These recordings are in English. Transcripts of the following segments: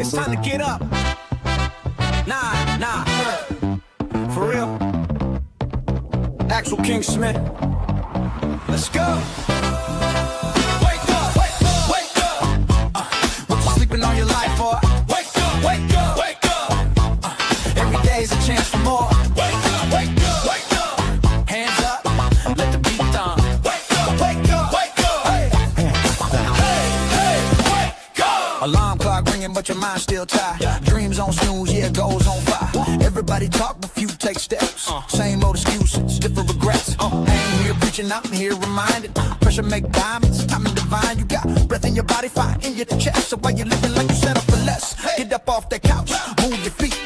It's time to get up. Nah. For real. Actual King Smith. Let's go. Wake up. What you sleeping on your life for? Wake up. Every day is a chance for more. Wake up. Hands up. Let the beat thump. Wake up. Hey, wake up. Alarm clock ringing, but your mind still tired. Dreams on snooze, yeah, goals on fire. Everybody talk, but few take steps. Same old excuses, different regrets. I ain't here preaching, I'm here reminded. Pressure make diamonds, timing divine. You got breath in your body, fire in your chest. So why you living like you set up for less? Get up off that couch, move your feet.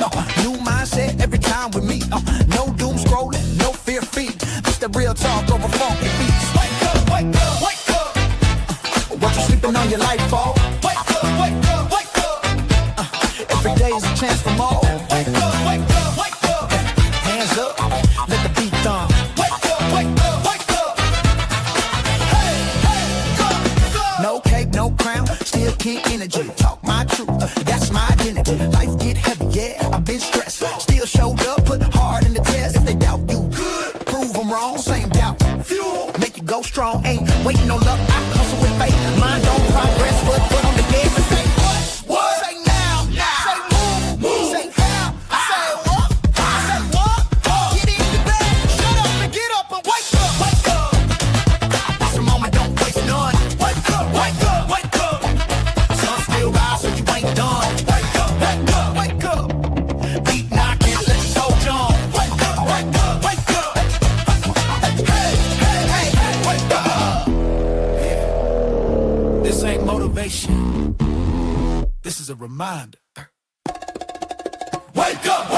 New mindset every time we meet. No doom scrolling, no fear feed. This the real talk over funky beats. Wake up. What you sleeping on your life for? Wake up. Every day is a chance for more. Wake up. Hands up, let the beat thump. Wake up. Hey, go. No cape, no crown, still king energy. Talk my truth, that's my identity. Life get heavy, yeah, I've been stressed. Still showed up, put hard in the test. If they doubt you, good, prove them wrong. Same doubt, fuel, make you go strong. Ain't waiting no luck, I hustle with faith. Mind on progress, foot on the gas and say what? Say now, say move, say how, say what? Get in the bed, shut up and get up and wake up. It's a moment, don't waste none. Wake up. Sun still rise, so you ain't done. Wake up. Beat knocking, let your soul jump. Wake up. Hey, wake up. Yeah. This ain't motivation. This is a reminder. Wake up.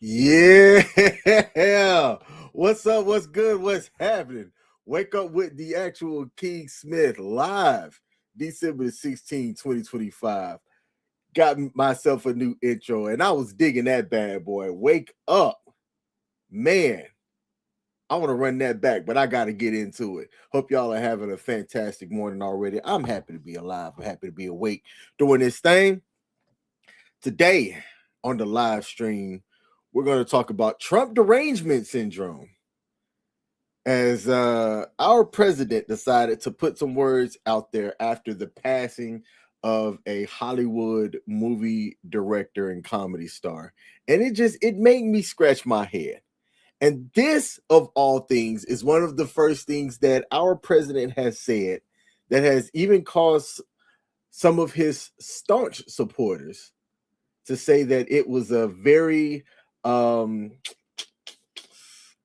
Yeah. What's up? What's good? What's happening? Wake up with the actual King Smith live December 16, 2025. Got myself a new intro and I was digging that bad boy. Wake up. Man, I want to run that back, but I got to get into it. Hope y'all are having a fantastic morning already. I'm happy to be alive. I'm happy to be awake doing this thing. Today on the live stream, we're going to talk about Trump derangement syndrome, as our president decided to put some words out there after the passing of a Hollywood movie director and comedy star. And it made me scratch my head. And this, of all things, is one of the first things that our president has said that has even caused some of his staunch supporters to say that it was a very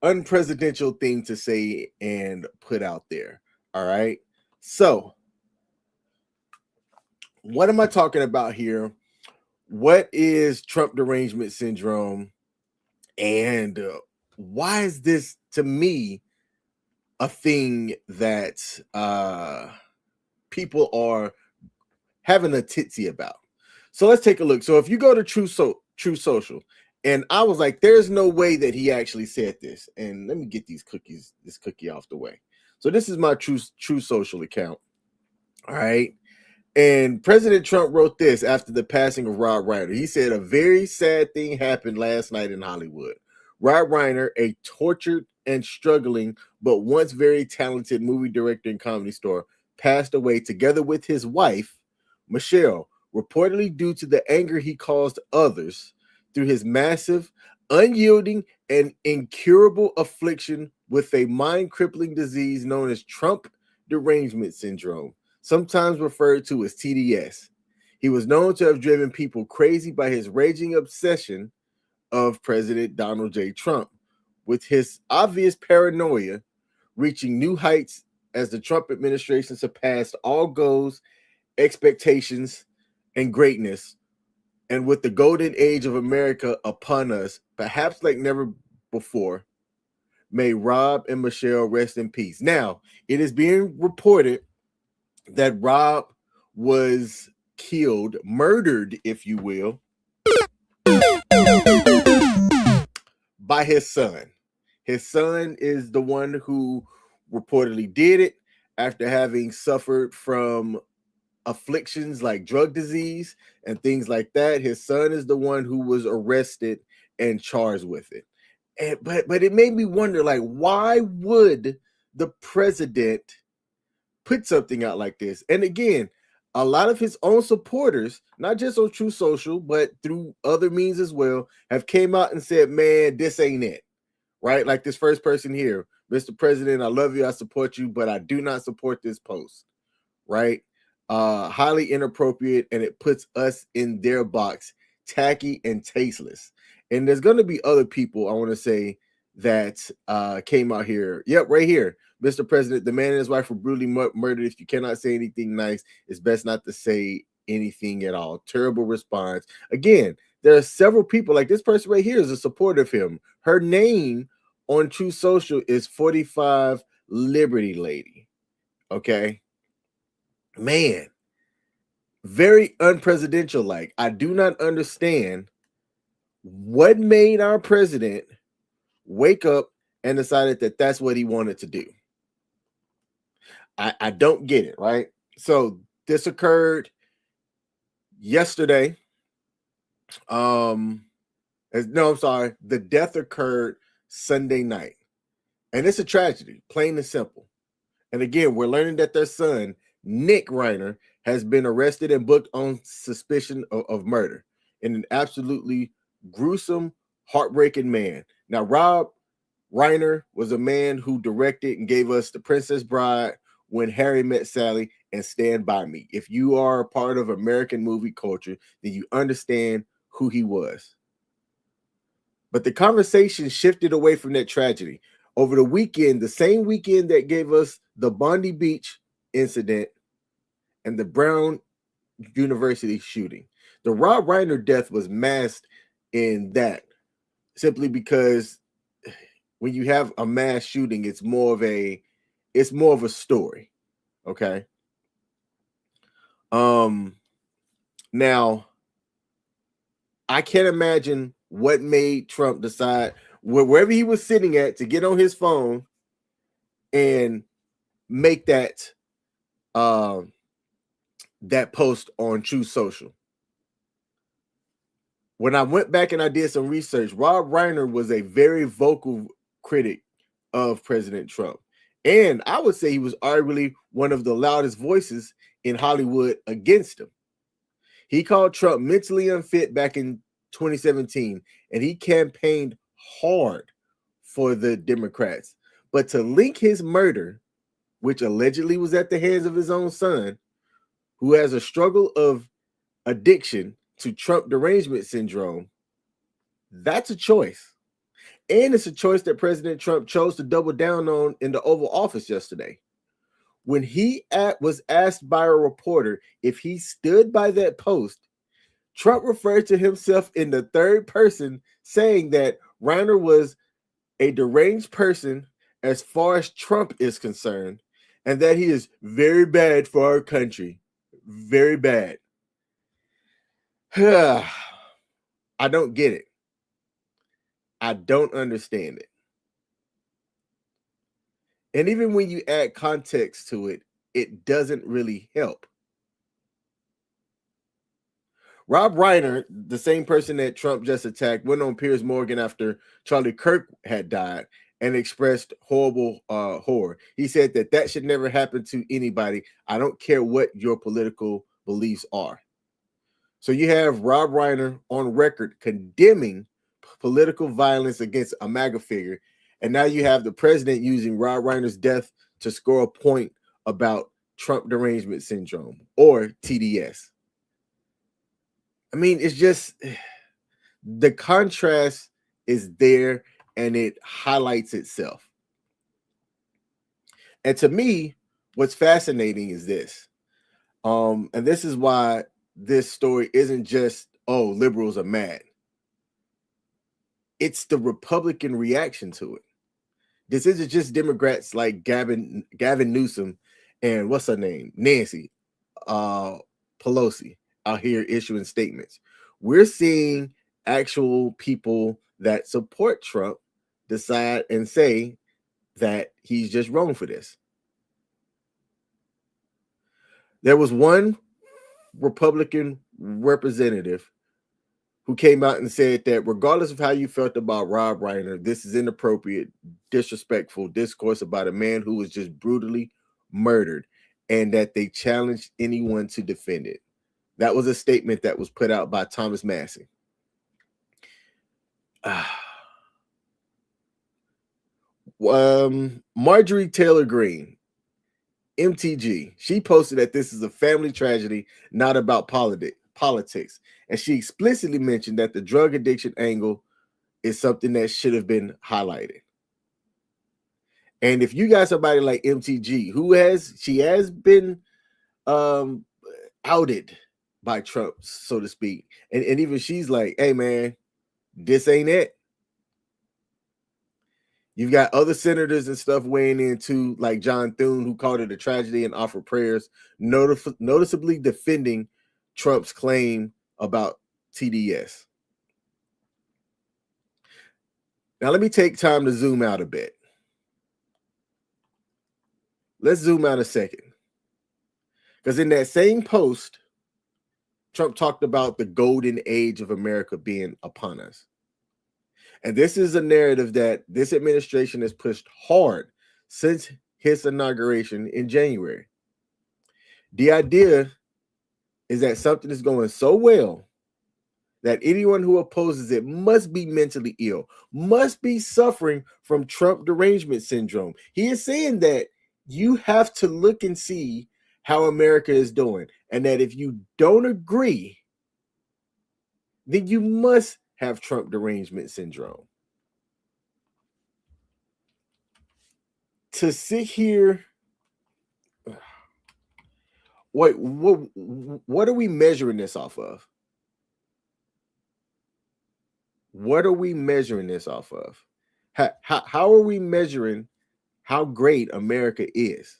unpresidential thing to say and put out there. All right. So what am I talking about here? What is Trump derangement syndrome? And why is this, to me, a thing that people are having a titsy about? So let's take a look. So if you go to True Social, and I was like, there's no way that he actually said this. And let me get this cookie off the way. So this is my True Social account. All right. And President Trump wrote this after the passing of Rob Reiner. He said, a very sad thing happened last night in Hollywood. Rob Reiner, a tortured and struggling, but once very talented movie director and comedy star, passed away together with his wife, Michelle, reportedly due to the anger he caused others through his massive, unyielding, and incurable affliction with a mind-crippling disease known as Trump derangement syndrome, sometimes referred to as TDS. He was known to have driven people crazy by his raging obsession of President Donald J. Trump. With his obvious paranoia, reaching new heights as the Trump administration surpassed all goals, expectations, and greatness. And with the golden age of America upon us, perhaps like never before, may Rob and Michelle rest in peace. Now, it is being reported that Rob was killed, murdered, if you will, by his son. His son is the one who reportedly did it after having suffered from afflictions like drug disease and things like that. His son is the one who was arrested and charged with it. And, but it made me wonder, like, why would the president put something out like this? And again, a lot of his own supporters, not just on True Social, but through other means as well, have came out and said, man, this ain't it. Right? Like this first person here, Mr. President, I love you, I support you, but I do not support this post. Right? Highly inappropriate, and it puts us in their box, tacky and tasteless. And there's going to be other people, I want to say, that came out here. Yep, right here. Mr. President, the man and his wife were brutally murdered. If you cannot say anything nice, it's best not to say anything at all. Terrible response. Again, there are several people, like this person right here is a supporter of him. Her name on True Social is 45 Liberty Lady. Okay. Man, very unpresidential like. I do not understand what made our president wake up and decided that that's what he wanted to do. I don't get it, right? So this occurred yesterday. I'm sorry. The death occurred Sunday night. And it's a tragedy, plain and simple. And again, we're learning that their son, Nick Reiner, has been arrested and booked on suspicion of murder in an absolutely gruesome, heartbreaking man. Now, Rob Reiner was a man who directed and gave us The Princess Bride, When Harry Met Sally, and Stand By Me. If you are a part of American movie culture, then you understand who he was. But the conversation shifted away from that tragedy. Over the weekend, the same weekend that gave us the Bondi Beach incident and the Brown University shooting, the Rob Reiner death was masked in that simply because when you have a mass shooting, it's more of a story. Okay. Now I can't imagine what made Trump decide wherever he was sitting at to get on his phone and make that that post on True Social. When I went back and I did some research, Rob Reiner was a very vocal critic of President Trump. And I would say he was arguably one of the loudest voices in Hollywood against him. He called Trump mentally unfit back in 2017, and he campaigned hard for the Democrats. But to link his murder, which allegedly was at the hands of his own son, who has a struggle of addiction, to Trump derangement syndrome, that's a choice. And it's a choice that President Trump chose to double down on in the Oval Office yesterday. When he was asked by a reporter if he stood by that post, Trump referred to himself in the third person, saying that Reiner was a deranged person as far as Trump is concerned, and that he is very bad for our country. Very bad. I don't get it. I don't understand it. And even when you add context to it, it doesn't really help. Rob Reiner, the same person that Trump just attacked, went on Piers Morgan after Charlie Kirk had died and expressed horrible horror. He said that should never happen to anybody. I don't care what your political beliefs are. So you have Rob Reiner on record condemning political violence against a MAGA figure. And now you have the president using Rob Reiner's death to score a point about Trump derangement syndrome, or TDS. I mean, it's just the contrast is there and it highlights itself. And to me, what's fascinating is this. And this is why this story isn't just, oh, liberals are mad. It's the Republican reaction to it. This isn't just Democrats like Gavin Newsom and what's her name? Nancy Pelosi out here issuing statements. We're seeing actual people that support Trump decide and say that he's just wrong for this. There was one Republican representative who came out and said that regardless of how you felt about Rob Reiner, this is inappropriate, disrespectful discourse about a man who was just brutally murdered, and that they challenged anyone to defend it. That was a statement that was put out by Thomas Massey. Marjorie Taylor Greene, MTG, she posted that this is a family tragedy, not about politics. And she explicitly mentioned that the drug addiction angle is something that should have been highlighted. And if you got somebody like MTG, she has been outed by Trump, so to speak. And even she's like, hey man, this ain't it. You've got other senators and stuff weighing in too, like John Thune, who called it a tragedy and offered prayers, noticeably defending Trump's claim about TDS. Now, let me take time to zoom out a bit. Let's zoom out a second. Because in that same post, Trump talked about the golden age of America being upon us. And this is a narrative that this administration has pushed hard since his inauguration in January. The idea is that something is going so well that anyone who opposes it must be mentally ill, must be suffering from Trump derangement syndrome. He is saying that you have to look and see how America is doing, and that if you don't agree, then you must have Trump derangement syndrome. To sit here, wait, what are we measuring this off of? What are we measuring this off of? How are we measuring how great America is?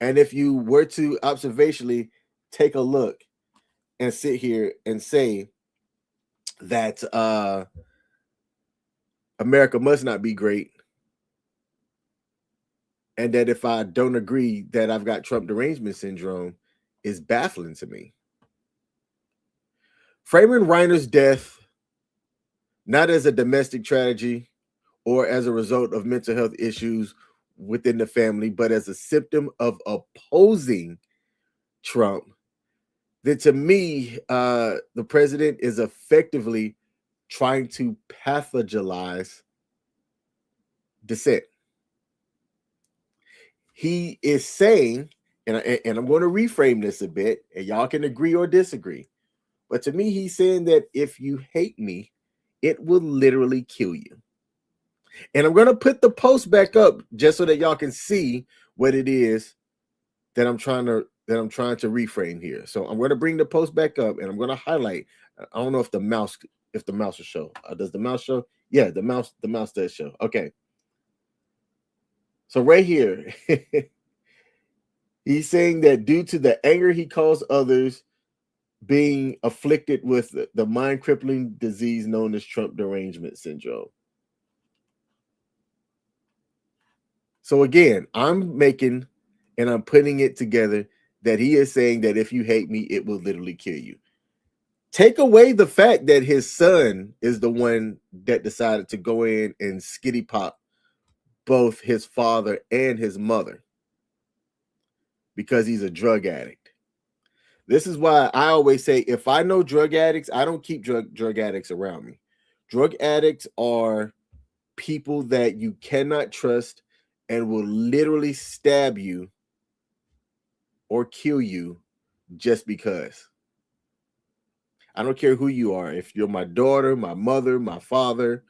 And if you were to observationally take a look and sit here and say that America must not be great, and that if I don't agree that I've got Trump derangement syndrome, is baffling to me. Framing Reiner's death not as a domestic tragedy or as a result of mental health issues within the family, but as a symptom of opposing Trump, then to me, the president is effectively trying to pathologize dissent. He is saying, and I'm going to reframe this a bit, and y'all can agree or disagree, but to me, he's saying that if you hate me, it will literally kill you. And I'm going to put the post back up just so that y'all can see what it is that I'm trying to reframe here. So I'm going to bring the post back up, and I'm going to highlight. I don't know if the mouse will show. Does the mouse show? Yeah, the mouse does show. Okay. So right here, he's saying that due to the anger he caused others being afflicted with the mind-crippling disease known as Trump derangement syndrome. So again, I'm putting it together that he is saying that if you hate me, it will literally kill you. Take away the fact that his son is the one that decided to go in and skitty pop both his father and his mother because he's a drug addict. This is why I always say, if I know drug addicts, I don't keep drug addicts around me. Drug addicts are people that you cannot trust and will literally stab you or kill you just because. I don't care who you are. If you're my daughter, my mother, my father,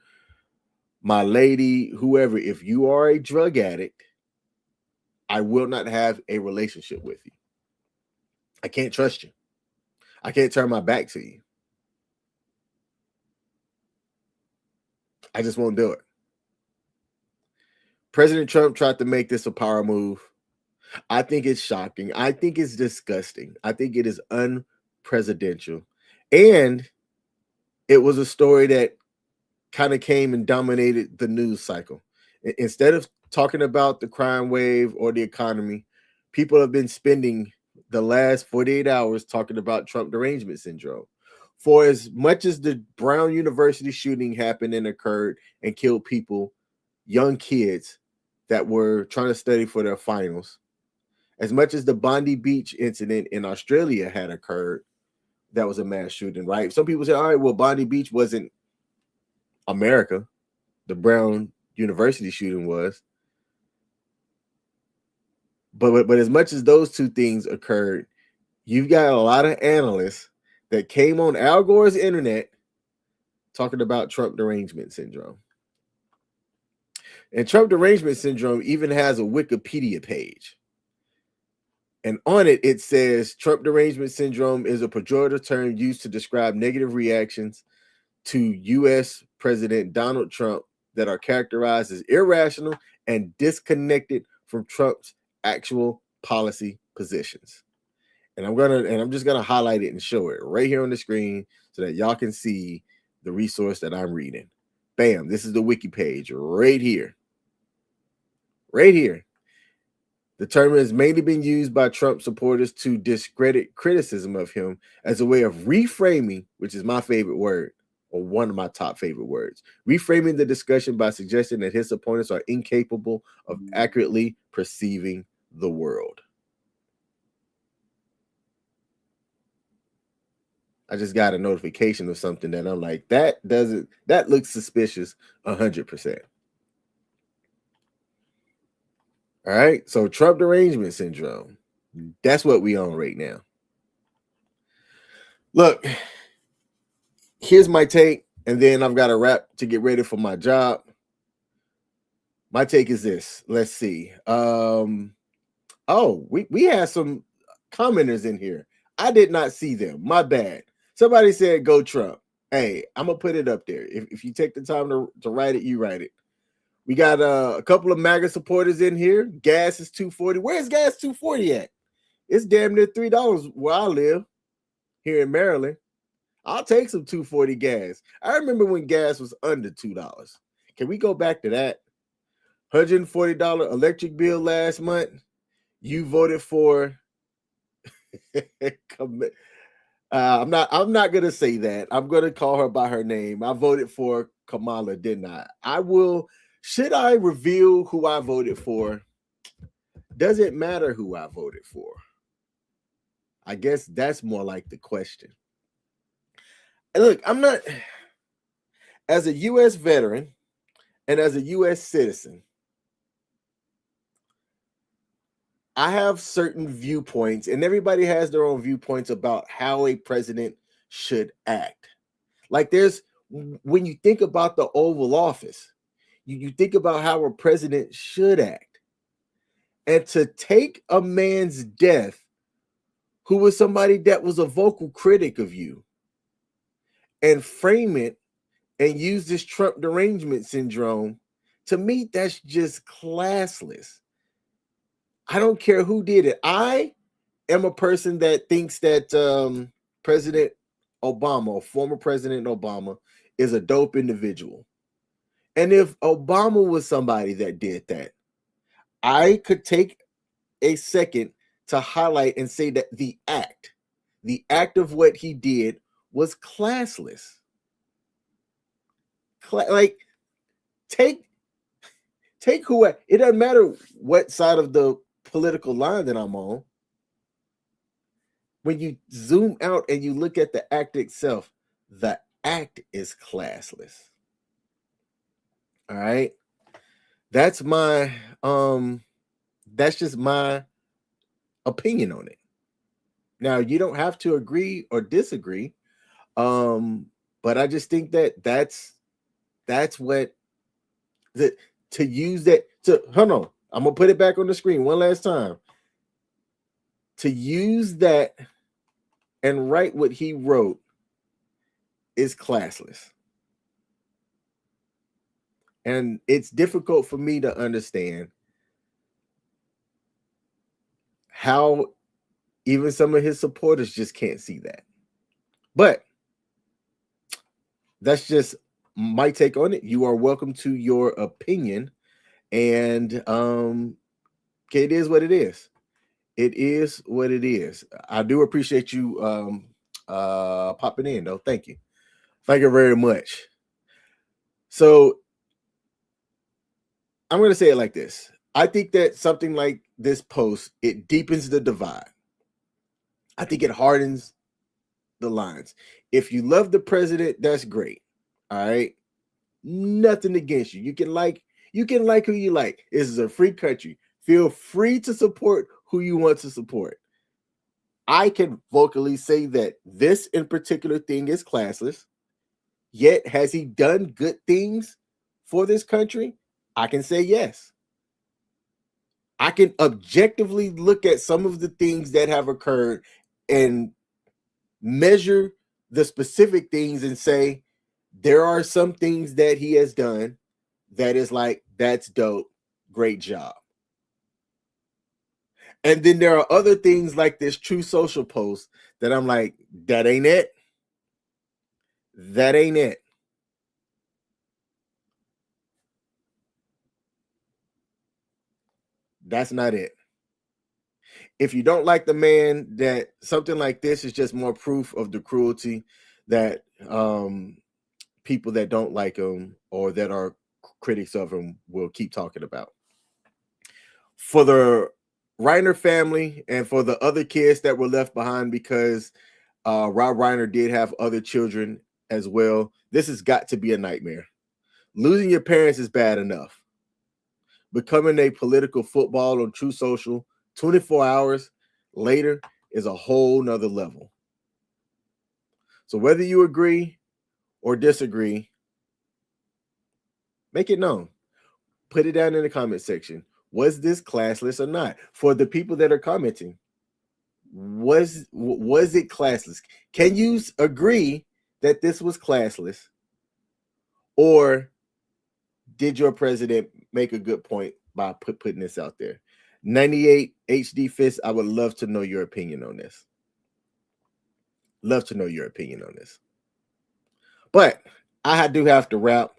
my lady, whoever, if you are a drug addict, I will not have a relationship with you. I can't trust you. I can't turn my back to you. I just won't do it. President Trump tried to make this a power move. I think it's shocking. I think it's disgusting. I think it is unpresidential. And it was a story that kind of came and dominated the news cycle. Instead of talking about the crime wave or the economy, people have been spending the last 48 hours talking about Trump derangement syndrome. For as much as the Brown University shooting happened and occurred and killed people, young kids that were trying to study for their finals, as much as the Bondi Beach incident in Australia had occurred, that was a mass shooting, right? Some people say, all right, well, Bondi Beach wasn't America. The Brown University shooting was. But as much as those two things occurred, you've got a lot of analysts that came on Al Gore's internet talking about Trump derangement syndrome. And Trump derangement syndrome even has a Wikipedia page. And on it, it says Trump derangement syndrome is a pejorative term used to describe negative reactions to U.S. President Donald Trump that are characterized as irrational and disconnected from Trump's actual policy positions. And I'm just gonna highlight it and show it right here on the screen so that y'all can see the resource that I'm reading. Bam, this is the wiki page right here. Right here. The term has mainly been used by Trump supporters to discredit criticism of him as a way of reframing, which is my favorite word, or one of my top favorite words, reframing the discussion by suggesting that his opponents are incapable of accurately perceiving the world. I just got a notification of something that I'm like, that looks suspicious 100%. All right, so Trump derangement syndrome, that's what we on right now. Look, here's my take, and then I've got to wrap to get ready for my job. My take is this. Let's see. We had some commenters in here. I did not see them. My bad. Somebody said go Trump. Hey, I'm gonna put it up there. If you take the time to write it, you write it. We got a couple of MAGA supporters in here. Gas is $2.40. Where's gas $2.40 at? It's damn near $3 where I live here in Maryland. I'll take some $2.40 gas. I remember when gas was under $2. Can we go back to that? $140 electric bill last month. You voted for. I'm not gonna say that. I'm gonna call her by her name. I voted for Kamala, didn't I? I will. Should I reveal who I voted for? Does it matter who I voted for? I guess that's more like the question. And look, I'm not, as a U.S. veteran and as a U.S. citizen, I have certain viewpoints, and everybody has their own viewpoints about how a president should act. Like when you think about the Oval Office, you think about how a president should act. And to take a man's death, who was somebody that was a vocal critic of you, and frame it and use this Trump derangement syndrome, to me, that's just classless. I don't care who did it. I am a person that thinks that President Obama, or former President Obama, is a dope individual. And if Obama was somebody that did that, I could take a second to highlight and say that the act of what he did was classless. Like, take who, it doesn't matter what side of the political line that I'm on. When you zoom out and you look at the act itself, the act is classless. All right. That's just my opinion on it. Now, you don't have to agree or disagree. But I just think that that's what to use that to hold on. I'm gonna put it back on the screen one last time. To use that and write what he wrote is classless. And it's difficult for me to understand how even some of his supporters just can't see that. But that's just my take on it. You are welcome to your opinion. And it is what it is. It is what it is. I do appreciate you popping in, though. Thank you. Thank you very much. So I'm going to say it like this. I think that something like this post, it deepens the divide. I think it hardens the lines. If you love the president, that's great. All right. Nothing against you. You can like who you like. This is a free country. Feel free to support who you want to support. I can vocally say that this in particular thing is classless. Yet, has he done good things for this country? I can say yes. I can objectively look at some of the things that have occurred and measure the specific things and say, there are some things that he has done that is like, that's dope, great job. And then there are other things like this True Social post that I'm like, that ain't it. That ain't it. That's not it. If you don't like the man, that something like this is just more proof of the cruelty that people that don't like him or that are critics of him will keep talking about. For the Reiner family and for the other kids that were left behind, because Rob Reiner did have other children as well, this has got to be a nightmare. Losing your parents is bad enough. Becoming a political football on True Social 24 hours later is a whole nother level. So whether you agree or disagree, make it known. Put it down in the comment section. Was this classless or not? For the people that are commenting, was it classless? Can you agree that this was classless? Or did your president make a good point by putting this out there? 98 HD Fist, I would love to know your opinion on this. Love to know your opinion on this. But I do have to wrap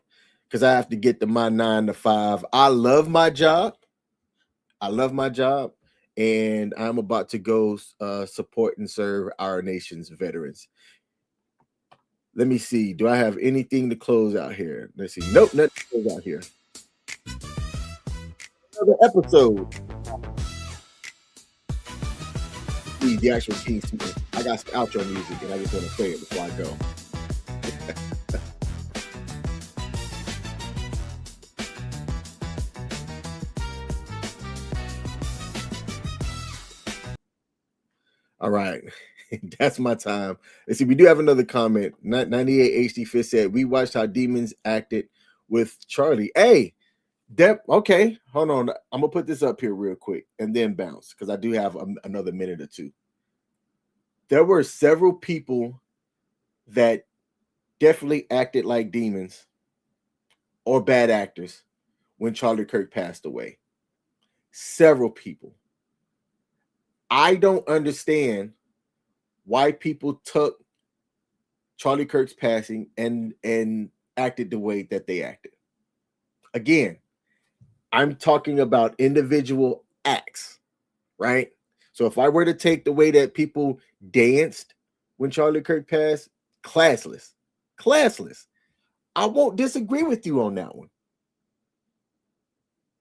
because I have to get to my 9 to 5. I love my job. And I'm about to go support and serve our nation's veterans. Let me see. Do I have anything to close out here? Let's see. Nope, nothing to close out here. Another episode. The actual King Smith. I got some outro music and I just want to play it before I go. All right. That's my time. Let's see. We do have another comment. 98 HD Fist said, we watched how demons acted with Charlie. Hey, okay. Hold on. I'm going to put this up here real quick and then bounce because I do have another minute or two. There were several people that definitely acted like demons or bad actors when Charlie Kirk passed away. Several people. I don't understand why people took Charlie Kirk's passing and acted the way that they acted. Again, I'm talking about individual acts, right? So if I were to take the way that people danced when Charlie Kirk passed, classless. I won't disagree with you on that one.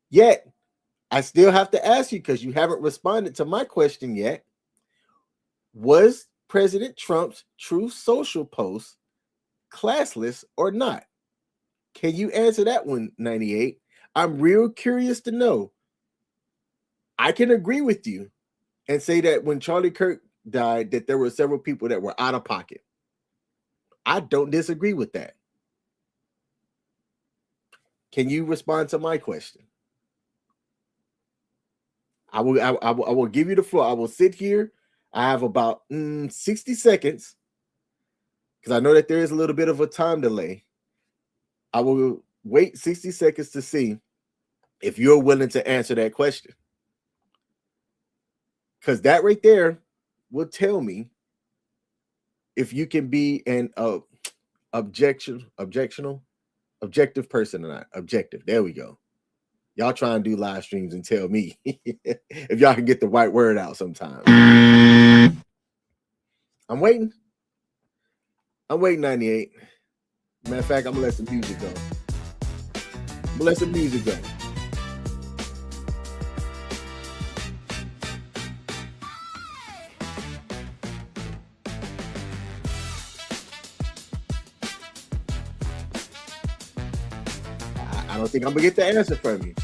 Yet, I still have to ask you because you haven't responded to my question yet. Was President Trump's True Social post classless or not? Can you answer that one, 98? I'm real curious to know. I can agree with you and say that when Charlie Kirk died, that there were several people that were out of pocket. I don't disagree with that. Can you respond to my question? I will give you the floor. I will sit here. I have about 60 seconds because I know that there is a little bit of a time delay. I will wait 60 seconds to see if you're willing to answer that question. Because that right there will tell me if you can be an objective person or not. Objective. There we go. Y'all try and do live streams and tell me if y'all can get the right word out sometime. I'm waiting. 98. Matter of fact, I'm gonna let some music go. I don't think I'm gonna get the answer from you.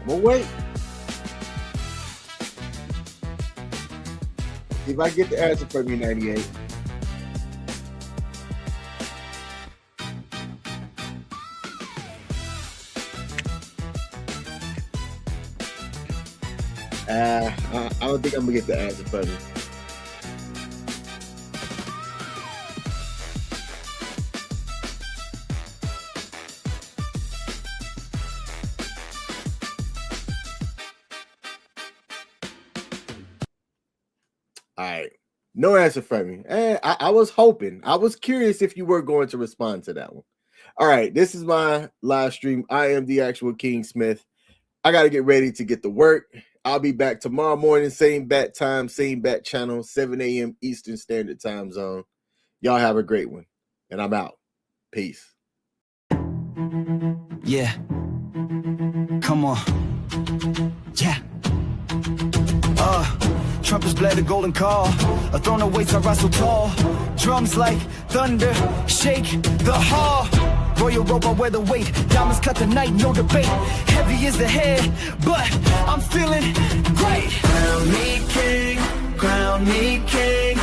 I'm gonna wait. See if I get the answer from you, 98. I don't think I'm gonna get the answer from you. All right, no answer from you. I was hoping. I was curious if you were going to respond to that one. All right, this is my live stream. I am the actual King Smith. I got to get ready to get to work. I'll be back tomorrow morning, same bat time, same bat channel, 7 a.m. Eastern Standard Time Zone. Y'all have a great one, and I'm out. Peace. Yeah. Come on. Yeah. Trumpets blare the golden call. A throne awaits, I rise so tall. Drums like thunder, shake the hall. Royal robe, I wear the weight. Diamonds cut the night, no debate. Heavy is the head, but I'm feeling great. Crown me king, crown me king.